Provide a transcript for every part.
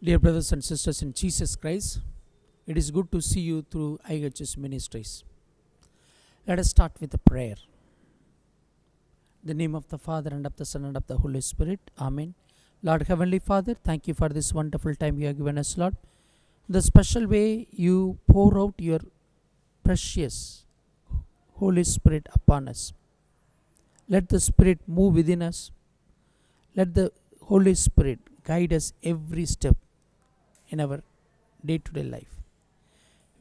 Dear brothers and sisters in Jesus Christ, it is good to see you through IHS Ministries. Let us start with a prayer. In the name of the Father, and of the Son, and of the Holy Spirit. Amen. Lord Heavenly Father, thank you for this wonderful time you have given us, Lord. The special way you pour out your precious Holy Spirit upon us. Let the Spirit move within us. Let the Holy Spirit guide us every step in our day-to-day life.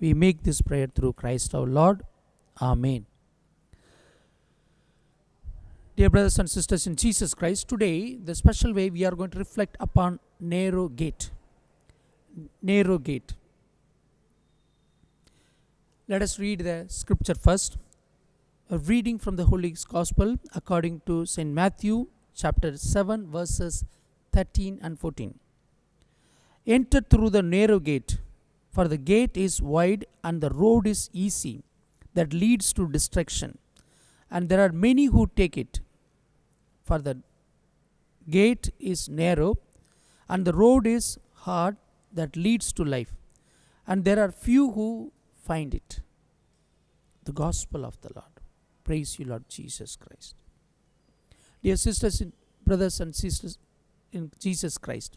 We make this prayer through Christ our Lord. Amen. Dear brothers and sisters in Jesus Christ, today the special way we are going to reflect upon narrow gate. Narrow gate. Let us read the scripture first. A reading from the Holy Gospel according to St. Matthew chapter 7 verses 13 and 14. Enter through the narrow gate, for the gate is wide and the road is easy that leads to destruction, and there are many who take it. For the gate is narrow and the road is hard that leads to life, and there are few who find it. The Gospel of the Lord. Praise you, Lord Jesus Christ. Dear sisters, brothers and sisters in Jesus Christ,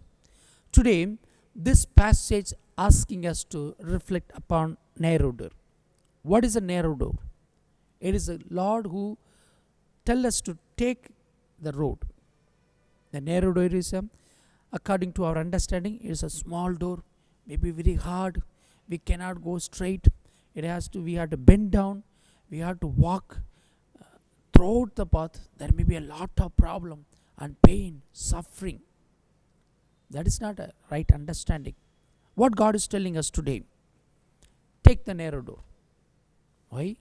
today this passage asking us to reflect upon narrow door. What is a narrow door? It is the Lord who tells us to take the road. The narrow door is, according to our understanding, is a small door, maybe very hard. We cannot go straight. We have to bend down. We have to walk throughout the path. There may be a lot of problem and pain, suffering. That is not a right understanding. What God is telling us today, take the narrow door. Why?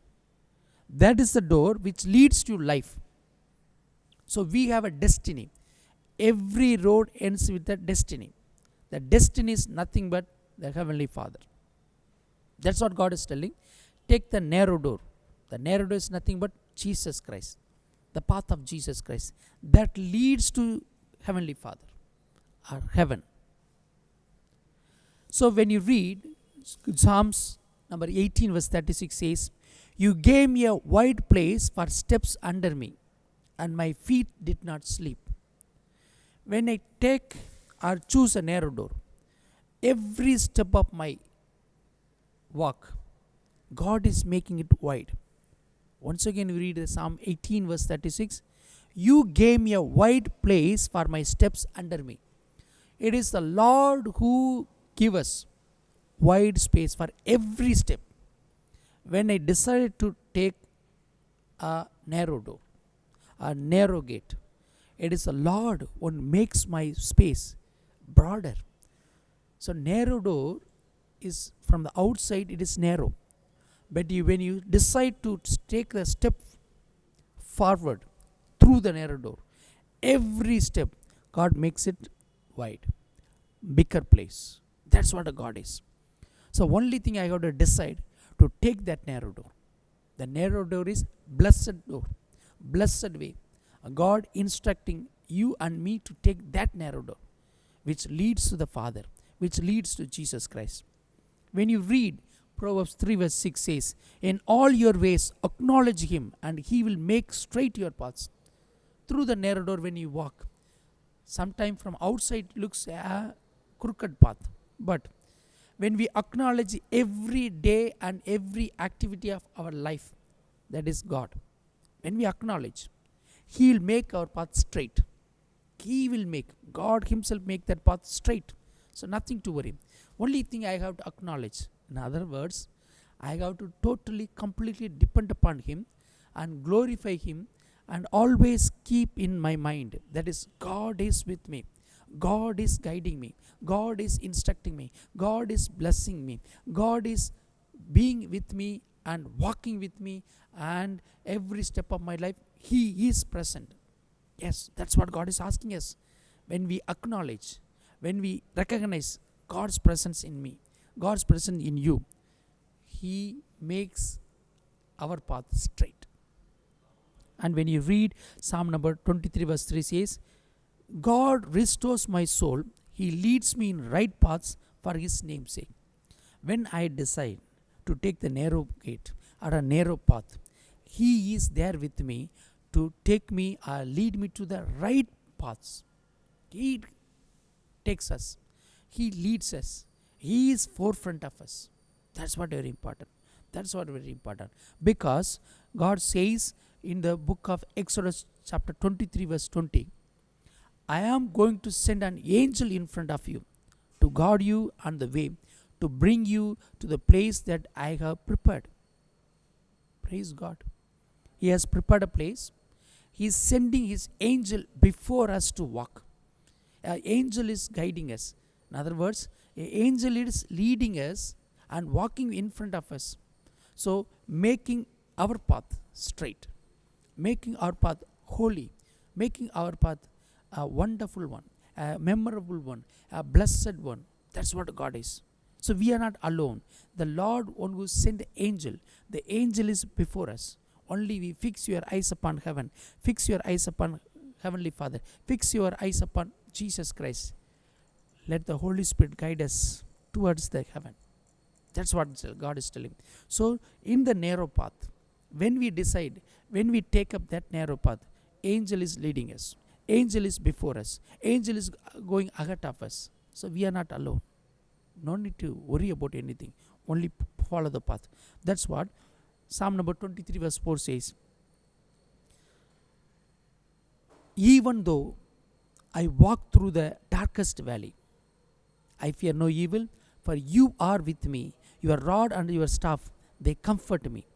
That is the door which leads to life. So we have a destiny. Every road ends with a destiny. The destiny is nothing but the Heavenly Father. That's what God is telling. Take the narrow door. The narrow door is nothing but Jesus Christ. The path of Jesus Christ. That leads to Heavenly Father. Or heaven. So when you read Psalms number 18 verse 36 says, you gave me a wide place for steps under me, and my feet did not sleep. When I take or choose a narrow door, every step of my walk, God is making it wide. Once again we read Psalm 18 verse 36, you gave me a wide place for my steps under me. It is the Lord who gives us wide space for every step. When I decided to take a narrow door, a narrow gate, it is the Lord who makes my space broader. So narrow door is from the outside, it is narrow. But when you decide to take the step forward through the narrow door, every step God makes it wide, bigger place. That's what a God is. So only thing I have to decide to take that narrow door. The narrow door is blessed door, blessed way. A God instructing you and me to take that narrow door, which leads to the Father, which leads to Jesus Christ. When you read Proverbs 3 verse 6 says, in all your ways acknowledge Him, and He will make straight your paths. Through the narrow door when you walk, sometimes from outside it looks a crooked path, but when we acknowledge every day and every activity of our life, that is God. When we acknowledge, He will make our path straight. He will make, God Himself make that path straight. So nothing to worry. Only thing I have to acknowledge, in other words, I have to totally, completely depend upon Him and glorify Him, and always keep in my mind that is God is with me. God is guiding me. God is instructing me. God is blessing me. God is being with me and walking with me, and every step of my life He is present. Yes, that's what God is asking us. When we acknowledge, when we recognize God's presence in me, God's presence in you, He makes our path straight. And when you read Psalm number 23 verse 3 says, God restores my soul. He leads me in right paths for His name's sake. When I decide to take the narrow gate or a narrow path, He is there with me to take me or lead me to the right paths. He takes us. He leads us. He is forefront of us. That's what very important. That's what very important. Because God says in the book of Exodus chapter 23 verse 20, I am going to send an angel in front of you to guard you on the way, to bring you to the place that I have prepared. Praise God. He has prepared a place. He is sending His angel before us to walk. An angel is guiding us. In other words, an angel is leading us and walking in front of us. So, making our path straight, making our path holy, making our path a wonderful one, a memorable one, a blessed one. That's what God is. So, we are not alone. The Lord one who sent the angel is before us. Only we fix your eyes upon heaven, fix your eyes upon Heavenly Father, fix your eyes upon Jesus Christ. Let the Holy Spirit guide us towards the heaven. That's what God is telling. So, in the narrow path, when we decide, when we take up that narrow path, angel is leading us. Angel is before us. Angel is going ahead of us. So, we are not alone. No need to worry about anything. Only follow the path. That's what Psalm number 23 verse 4 says. Even though I walk through the darkest valley, I fear no evil, for you are with me. Your rod and your staff, they comfort me.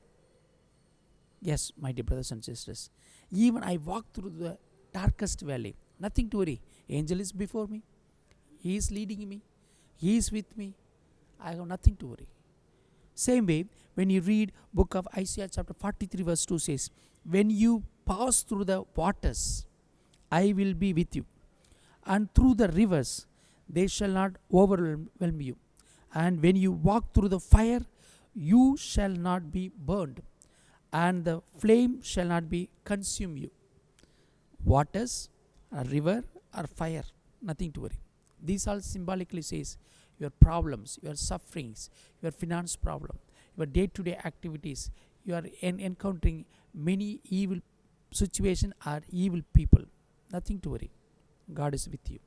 Yes, my dear brothers and sisters. Even I walk through the darkest valley, nothing to worry. Angel is before me. He is leading me. He is with me. I have nothing to worry. Same way, when you read book of Isaiah chapter 43 verse 2 says, when you pass through the waters, I will be with you. And through the rivers, they shall not overwhelm you. And when you walk through the fire, you shall not be burned, and the flame shall not be consume you. Waters, a river, or fire, nothing to worry. These all symbolically says your problems, your sufferings, your finance problem, your day-to-day activities. You are encountering many evil situations or evil people. Nothing to worry. God is with you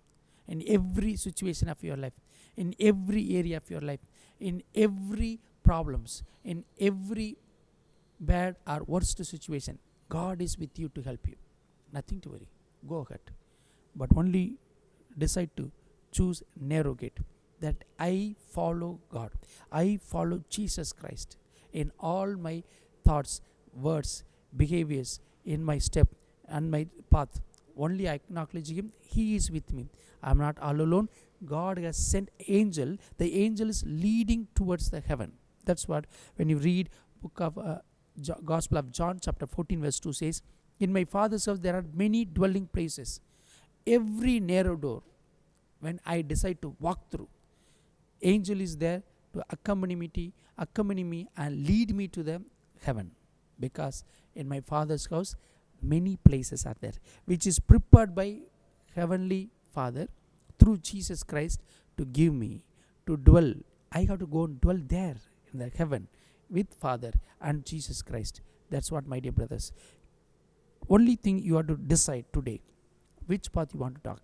in every situation of your life, in every area of your life, in every problems, in every bad or worst situation. God is with you to help you. Nothing to worry. Go ahead. But only decide to choose narrow gate. That I follow God. I follow Jesus Christ in all my thoughts, words, behaviors, in my step and my path. Only I acknowledge Him. He is with me. I am not all alone. God has sent angel. The angel is leading towards the heaven. That's what when you read book of Gospel of John chapter 14 verse 2 says, in my Father's house there are many dwelling places. Every narrow door, when I decide to walk through, angel is there to accompany me and lead me to the heaven. Because in my Father's house many places are there, which is prepared by Heavenly Father through Jesus Christ to give me to dwell. I have to go and dwell there in the heaven with Father and Jesus Christ. That's what, my dear brothers. Only thing you have to decide today, which path you want to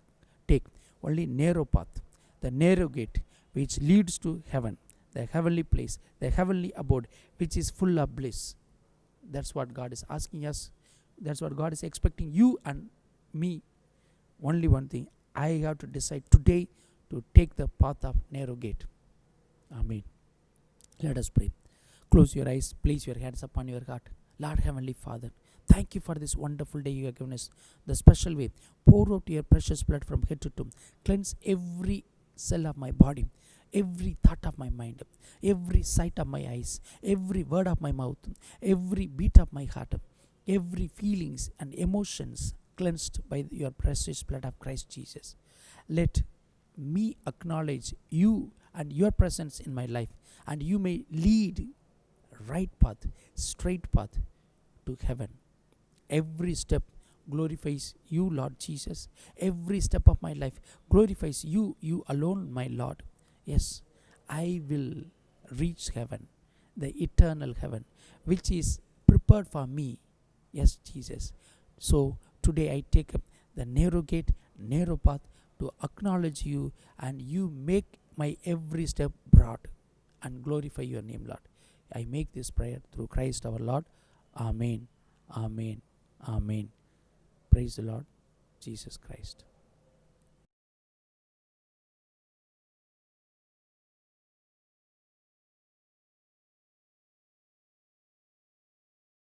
take. Only narrow path, the narrow gate which leads to heaven, the heavenly place, the heavenly abode, which is full of bliss. That's what God is asking us. That's what God is expecting you and me. Only one thing, I have to decide today to take the path of narrow gate. Amen. Let us pray. Close your eyes, place your hands upon your heart. Lord Heavenly Father, thank you for this wonderful day you have given us, the special way. Pour out your precious blood from head to toe. Cleanse every cell of my body, every thought of my mind, every sight of my eyes, every word of my mouth, every beat of my heart, every feelings and emotions cleansed by your precious blood of Christ Jesus. Let me acknowledge you and your presence in my life, and you may lead right path, straight path to heaven. Every step glorifies you, Lord Jesus. Every step of my life glorifies you, you alone, my Lord. Yes, I will reach heaven, the eternal heaven, which is prepared for me. Yes, Jesus. So today I take up the narrow gate, narrow path to acknowledge you, and you make my every step broad and glorify your name, Lord. I make this prayer through Christ our Lord. Amen. Amen. Amen. Praise the Lord Jesus Christ.